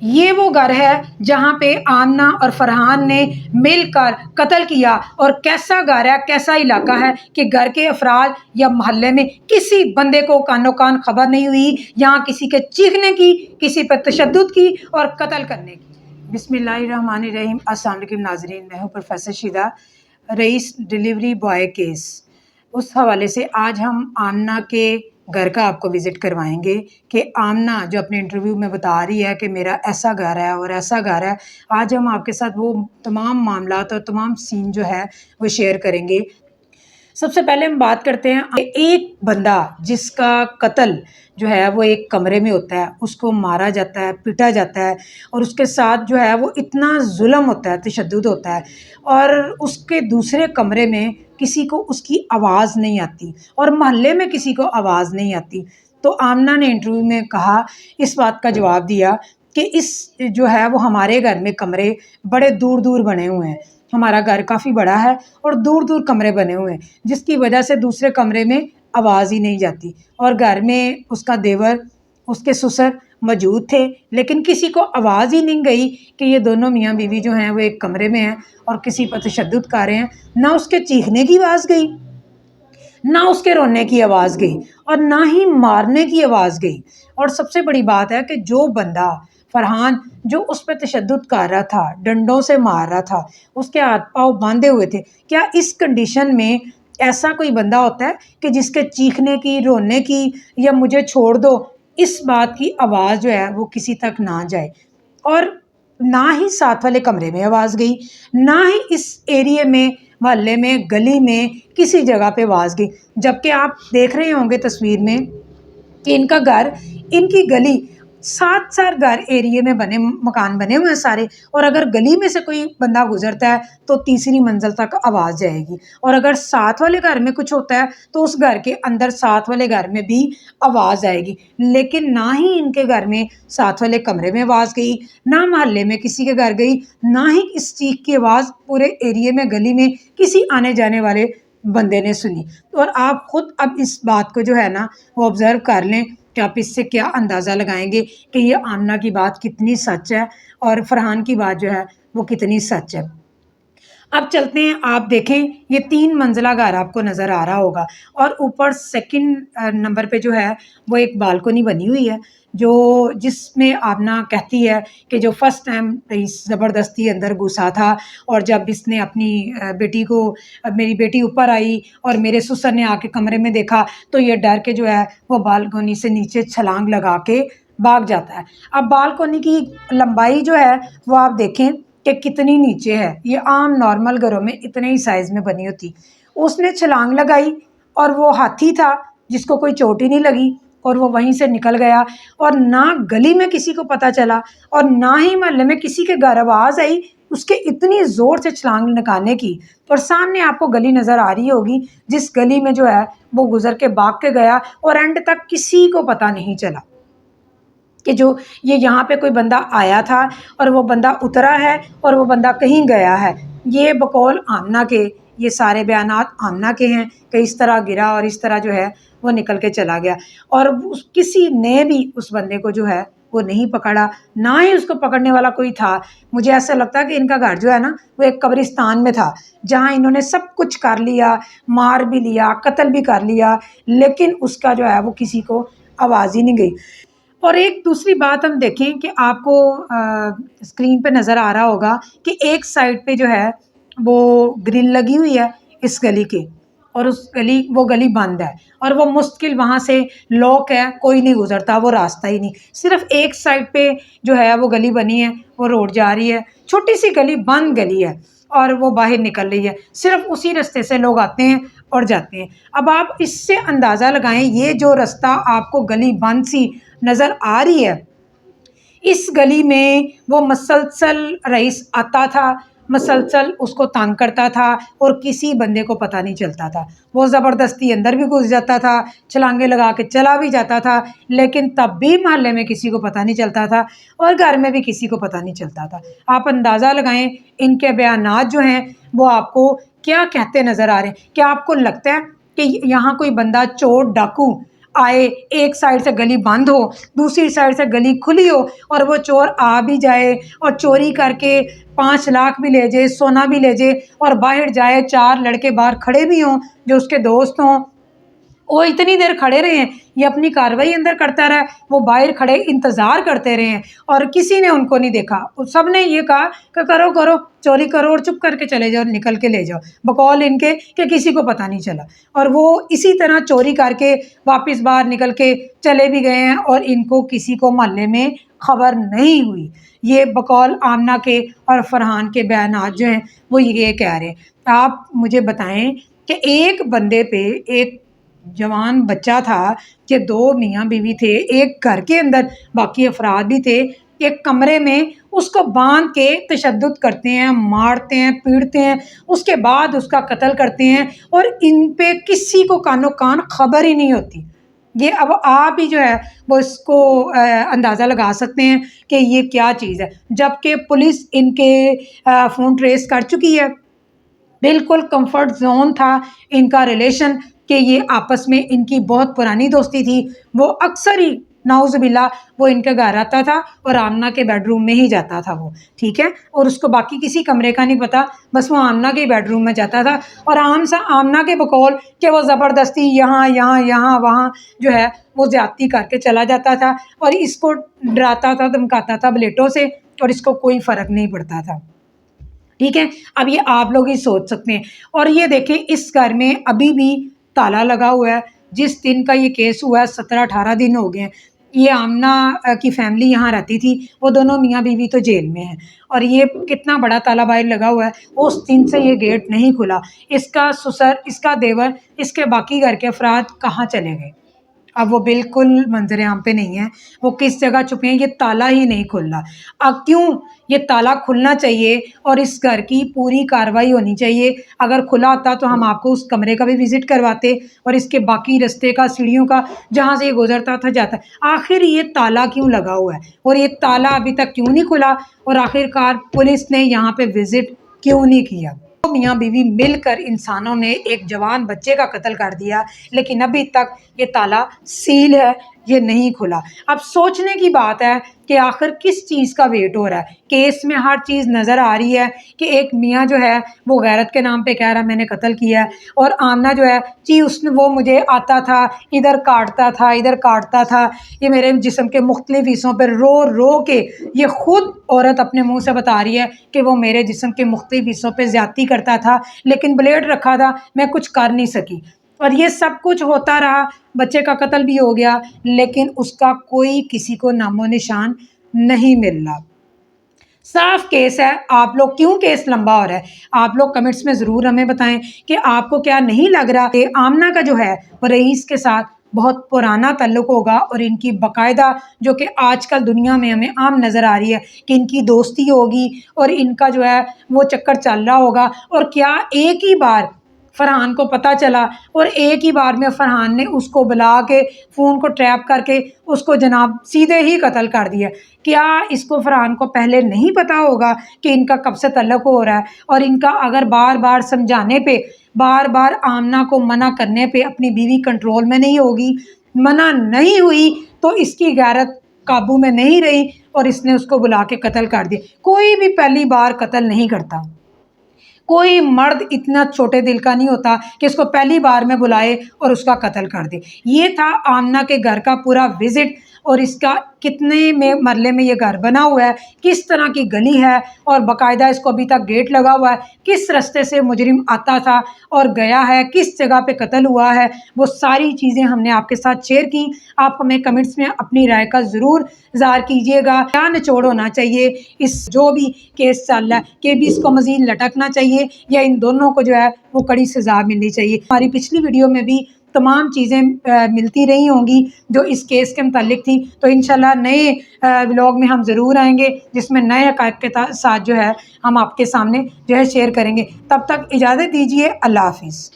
یہ وہ گھر ہے جہاں پہ آمنہ اور فرحان نے مل کر قتل کیا، اور کیسا گھر ہے، کیسا علاقہ ہے کہ گھر کے افراد یا محلے میں کسی بندے کو کانو کان خبر نہیں ہوئی، یہاں کسی کے چیخنے کی، کسی پر تشدد کی اور قتل کرنے کی۔ بسم اللہ الرحمن الرحیم۔ السلام علیکم ناظرین، میں ہوں پروفیسر شیدا، رئیس ڈیلیوری بوائے کیس۔ اس حوالے سے آج ہم آمنہ کے گھر کا آپ کو وزٹ کروائیں گے کہ آمنہ جو اپنے انٹرویو میں بتا رہی ہے کہ میرا ایسا گھر ہے اور ایسا گھر ہے، آج ہم آپ کے ساتھ وہ تمام معاملات اور تمام سین جو ہے وہ شیئر کریں گے۔ سب سے پہلے ہم بات کرتے ہیں ایک بندہ جس کا قتل جو ہے وہ ایک کمرے میں ہوتا ہے، اس کو مارا جاتا ہے، پیٹا جاتا ہے، اور اس کے ساتھ جو ہے وہ اتنا ظلم ہوتا ہے، تشدد ہوتا ہے، اور اس کے دوسرے کمرے میں کسی کو اس کی آواز نہیں آتی، اور محلے میں کسی کو آواز نہیں آتی۔ تو آمنہ نے انٹرویو میں کہا، اس بات کا جواب دیا کہ اس جو ہے وہ ہمارے گھر میں کمرے بڑے دور دور بنے ہوئے ہیں، ہمارا گھر کافی بڑا ہے اور دور دور کمرے بنے ہوئے ہیں، جس کی وجہ سے دوسرے کمرے میں آواز ہی نہیں جاتی، اور گھر میں اس کا دیور، اس کے سسر موجود تھے، لیکن کسی کو آواز ہی نہیں گئی کہ یہ دونوں میاں بیوی جو ہیں وہ ایک کمرے میں ہیں اور کسی پر تشدد کر رہے ہیں۔ نہ اس کے چیخنے کی آواز گئی، نہ اس کے رونے کی آواز گئی، اور نہ ہی مارنے کی آواز گئی۔ اور سب سے بڑی بات ہے کہ جو بندہ فرحان جو اس پہ تشدد کر رہا تھا، ڈنڈوں سے مار رہا تھا، اس کے ہاتھ پاؤں باندھے ہوئے تھے، کیا اس کنڈیشن میں ایسا کوئی بندہ ہوتا ہے کہ جس کے چیخنے کی، رونے کی یا مجھے چھوڑ دو اس بات کی آواز جو ہے وہ کسی تک نہ جائے؟ اور نہ ہی ساتھ والے کمرے میں آواز گئی، نہ ہی اس ایریے میں، محلے میں، گلی میں کسی جگہ پہ آواز گئی، جبکہ آپ دیکھ رہے ہوں گے تصویر میں کہ ان کا گھر، ان کی گلی، سات سات گھر ایریے میں بنے، مکان بنے ہوئے ہیں سارے، اور اگر گلی میں سے کوئی بندہ گزرتا ہے تو تیسری منزل تک آواز جائے گی، اور اگر ساتھ والے گھر میں کچھ ہوتا ہے تو اس گھر کے اندر ساتھ والے گھر میں بھی آواز آئے گی۔ لیکن نہ ہی ان کے گھر میں ساتھ والے کمرے میں آواز گئی، نہ محلے میں کسی کے گھر گئی، نہ ہی اس چیخ کی آواز پورے ایریے میں، گلی میں کسی آنے جانے والے بندے نے سنی۔ اور آپ خود اب اس بات کو جو ہے نا وہ آبزرو کر لیں کہ آپ اس سے کیا اندازہ لگائیں گے کہ یہ آمنہ کی بات کتنی سچ ہے اور فرحان کی بات جو ہے وہ کتنی سچ ہے۔ اب چلتے ہیں، آپ دیکھیں یہ 3 منزلہ گھر آپ کو نظر آ رہا ہوگا، اور اوپر سیکنڈ نمبر پہ جو ہے وہ ایک بالکنی بنی ہوئی ہے، جو جس میں آمنہ کہتی ہے کہ جو فرسٹ ٹائم رئیس زبردستی اندر گھسا تھا، اور جب اس نے اپنی بیٹی کو، میری بیٹی اوپر آئی اور میرے سسر نے آ کے کمرے میں دیکھا تو یہ ڈر کے جو ہے وہ بالکنی سے نیچے چھلانگ لگا کے بھاگ جاتا ہے۔ اب بالکنی کی لمبائی جو ہے وہ آپ دیکھیں کہ کتنی نیچے ہے، یہ عام نارمل گھروں میں اتنے ہی سائز میں بنی ہوتی۔ اس نے چھلانگ لگائی اور وہ ہاتھی تھا جس کو کوئی چوٹ ہی نہیں لگی، اور وہ وہیں سے نکل گیا، اور نہ گلی میں کسی کو پتہ چلا اور نہ ہی محلے میں کسی کے گھر آواز آئی اس کے اتنی زور سے چھلانگ نکالنے کی۔ اور سامنے آپ کو گلی نظر آ رہی ہوگی، جس گلی میں جو ہے وہ گزر کے بھاگ کے گیا، اور اینڈ تک کسی کو پتہ نہیں چلا کہ جو یہ یہاں پہ کوئی بندہ آیا تھا اور وہ بندہ اترا ہے اور وہ بندہ کہیں گیا ہے۔ یہ بقول آمنہ کے، یہ سارے بیانات آمنہ کے ہیں کہ اس طرح گرا اور اس طرح جو ہے وہ نکل کے چلا گیا، اور کسی نے بھی اس بندے کو جو ہے وہ نہیں پکڑا، نہ ہی اس کو پکڑنے والا کوئی تھا۔ مجھے ایسا لگتا ہے کہ ان کا گھر جو ہے نا وہ ایک قبرستان میں تھا، جہاں انہوں نے سب کچھ کر لیا، مار بھی لیا، قتل بھی کر لیا، لیکن اس کا جو ہے وہ کسی کو آواز ہی نہیں گئی۔ اور ایک دوسری بات ہم دیکھیں کہ آپ کو اسکرین پہ نظر آ رہا ہوگا کہ ایک سائڈ پہ جو ہے وہ گرل لگی ہوئی ہے اس گلی کے، اور وہ گلی بند ہے، اور وہ مستقل وہاں سے لاک ہے، کوئی نہیں گزرتا، وہ راستہ ہی نہیں، صرف ایک سائڈ پہ جو ہے وہ گلی بنی ہے، وہ روڈ جا رہی ہے، چھوٹی سی گلی، بند گلی ہے، اور وہ باہر نکل رہی ہے، صرف اسی راستے سے لوگ آتے ہیں اور جاتے ہیں۔ اب آپ اس سے اندازہ لگائیں، یہ جو رستہ آپ کو گلی بند سی نظر آ رہی ہے، اس گلی میں وہ مسلسل رئیس آتا تھا، مسلسل اس کو تانگ کرتا تھا، اور کسی بندے کو پتہ نہیں چلتا تھا۔ وہ زبردستی اندر بھی گھس جاتا تھا، چھلانگے لگا کے چلا بھی جاتا تھا، لیکن تب بھی محلے میں کسی کو پتہ نہیں چلتا تھا، اور گھر میں بھی کسی کو پتہ نہیں چلتا تھا۔ آپ اندازہ لگائیں ان کے بیانات جو ہیں وہ آپ کو کیا کہتے نظر آ رہے ہیں۔ کیا آپ کو لگتا ہے کہ یہاں کوئی بندہ چور ڈاکو آئے، ایک سائڈ سے گلی بند ہو، دوسری سائڈ سے گلی کھلی ہو، اور وہ چور آ بھی جائے اور چوری کر کے 5 لاکھ بھی لے جائے، سونا بھی لے جائے، اور باہر جائے، 4 لڑکے باہر کھڑے بھی ہوں جو اس کے دوست ہوں، وہ اتنی دیر کھڑے رہے ہیں، یہ اپنی کاروائی اندر کرتا رہا، وہ باہر کھڑے انتظار کرتے رہے ہیں اور کسی نے ان کو نہیں دیکھا، سب نے یہ کہا کہ کرو کرو چوری کرو اور چپ کر کے چلے جاؤ، نکل کے لے جاؤ، بقول ان کے کہ کسی کو پتہ نہیں چلا، اور وہ اسی طرح چوری کر کے واپس باہر نکل کے چلے بھی گئے ہیں اور ان کو کسی کو محلے میں خبر نہیں ہوئی۔ یہ بقول آمنہ کے اور فرحان کے بیانات جو ہیں وہ یہ کہہ رہے ہیں۔ آپ مجھے بتائیں کہ ایک بندے پہ ایک جوان بچہ تھا کہ 2 میاں بیوی تھے، ایک گھر کے اندر باقی افراد بھی تھے، ایک کمرے میں اس کو باندھ کے تشدد کرتے ہیں، مارتے ہیں، پیٹتے ہیں، اس کے بعد اس کا قتل کرتے ہیں، اور ان پہ کسی کو کانو کان خبر ہی نہیں ہوتی۔ یہ اب آپ ہی جو ہے وہ اس کو اندازہ لگا سکتے ہیں کہ یہ کیا چیز ہے، جبکہ پولیس ان کے فون ٹریس کر چکی ہے، بالکل کمفرٹ زون تھا ان کا ریلیشن، کہ یہ آپس میں ان کی بہت پرانی دوستی تھی، وہ اکثر ہی نعوذ باللہ وہ ان کے گھر آتا تھا اور آمنہ کے بیڈ روم میں ہی جاتا تھا وہ، ٹھیک ہے، اور اس کو باقی کسی کمرے کا نہیں پتا، بس وہ آمنہ کے بیڈ روم میں جاتا تھا، اور آمنہ کے بقول کہ وہ زبردستی یہاں یہاں یہاں وہاں جو ہے وہ زیادتی کر کے چلا جاتا تھا، اور اس کو ڈراتا تھا، دھمکاتا تھا بلیٹوں سے، اور اس کو کوئی فرق نہیں پڑتا تھا، ٹھیک ہے۔ اب یہ آپ لوگ ہی سوچ سکتے ہیں، اور یہ دیکھیں اس گھر میں ابھی بھی تالا لگا ہوا ہے، جس دن کا یہ کیس ہوا ہے 17-18 دن ہو گئے ہیں، یہ آمنہ کی فیملی یہاں رہتی تھی، وہ دونوں میاں بیوی تو جیل میں ہیں، اور یہ کتنا بڑا تالا باہر لگا ہوا ہے، اس دن سے یہ گیٹ نہیں کھلا، اس کا سسر، اس کا دیور، اس کے باقی گھر کے افراد کہاں چلے گئے؟ اب وہ بالکل منظر عام پہ نہیں ہے، وہ کس جگہ چھپے ہیں، یہ تالا ہی نہیں کھل رہا۔ اب کیوں یہ تالا کھلنا چاہیے اور اس گھر کی پوری کاروائی ہونی چاہیے، اگر کھلا ہوتا تو ہم آپ کو اس کمرے کا بھی وزٹ کرواتے، اور اس کے باقی رستے کا، سیڑھیوں کا، جہاں سے یہ گزرتا تھا جاتا، آخر یہ تالا کیوں لگا ہوا ہے اور یہ تالا ابھی تک کیوں نہیں کھلا، اور آخر کار پولیس نے یہاں پہ وزٹ کیوں نہیں کیا؟ میاں بیوی مل کر انسانوں نے ایک جوان بچے کا قتل کر دیا، لیکن ابھی تک یہ تالا سیل ہے، یہ نہیں کھلا۔ اب سوچنے کی بات ہے کہ آخر کس چیز کا ویٹ ہو رہا ہے، کیس میں ہر چیز نظر آ رہی ہے کہ ایک میاں جو ہے وہ غیرت کے نام پہ کہہ رہا میں نے قتل کیا ہے، اور آمنہ جو ہے جی وہ مجھے آتا تھا، ادھر کاٹتا تھا، ادھر کاٹتا تھا، یہ میرے جسم کے مختلف حصوں پہ رو رو کے، یہ خود عورت اپنے منہ سے بتا رہی ہے کہ وہ میرے جسم کے مختلف حصوں پہ زیادتی کرتا تھا، لیکن بلیڈ رکھا تھا، میں کچھ کر نہیں سکی، اور یہ سب کچھ ہوتا رہا، بچے کا قتل بھی ہو گیا، لیکن اس کا کوئی کسی کو نام و نشان نہیں مل رہا۔ صاف کیس ہے، آپ لوگ کیوں کیس لمبا ہو رہا ہے، آپ لوگ کمنٹس میں ضرور ہمیں بتائیں کہ آپ کو کیا نہیں لگ رہا کہ آمنہ کا جو ہے وہ رئیس کے ساتھ بہت پرانا تعلق ہوگا، اور ان کی باقاعدہ جو کہ آج کل دنیا میں ہمیں عام نظر آ رہی ہے کہ ان کی دوستی ہوگی، اور ان کا جو ہے وہ چکر چل رہا ہوگا، اور کیا ایک ہی بار فرحان کو پتہ چلا اور ایک ہی بار میں فرحان نے اس کو بلا کے فون کو ٹریپ کر کے اس کو جناب سیدھے ہی قتل کر دیا؟ کیا اس کو فرحان کو پہلے نہیں پتا ہوگا کہ ان کا کب سے تعلق ہو رہا ہے، اور ان کا اگر بار بار سمجھانے پہ، بار بار آمنہ کو منع کرنے پہ اپنی بیوی کنٹرول میں نہیں ہوگی، منع نہیں ہوئی تو اس کی غیرت قابو میں نہیں رہی، اور اس نے اس کو بلا کے قتل کر دیا؟ کوئی بھی پہلی بار قتل نہیں کرتا، کوئی مرد اتنا چھوٹے دل کا نہیں ہوتا کہ اس کو پہلی بار میں بلائے اور اس کا قتل کر دے۔ یہ تھا آمنہ کے گھر کا پورا وزٹ، اور اس کا کتنے میں مرلے میں یہ گھر بنا ہوا ہے، کس طرح کی گلی ہے، اور باقاعدہ اس کو ابھی تک گیٹ لگا ہوا ہے، کس رستے سے مجرم آتا تھا اور گیا ہے، کس جگہ پہ قتل ہوا ہے، وہ ساری چیزیں ہم نے آپ کے ساتھ شیئر کی۔ آپ ہمیں کمنٹس میں اپنی رائے کا ضرور اظہار کیجیے گا، کیا نچوڑ ہونا چاہیے اس جو بھی کیس چل رہا ہے، کہ بھی اس کو مزید لٹکنا چاہیے، یا ان دونوں کو جو ہے وہ کڑی سزا ملنی چاہیے؟ ہماری پچھلی ویڈیو میں بھی تمام چیزیں ملتی رہی ہوں گی جو اس کیس کے متعلق تھی، تو انشاءاللہ نئے ولاگ میں ہم ضرور آئیں گے جس میں نئے حقائق کے ساتھ جو ہے ہم آپ کے سامنے جو ہے شیئر کریں گے۔ تب تک اجازت دیجیے، اللہ حافظ۔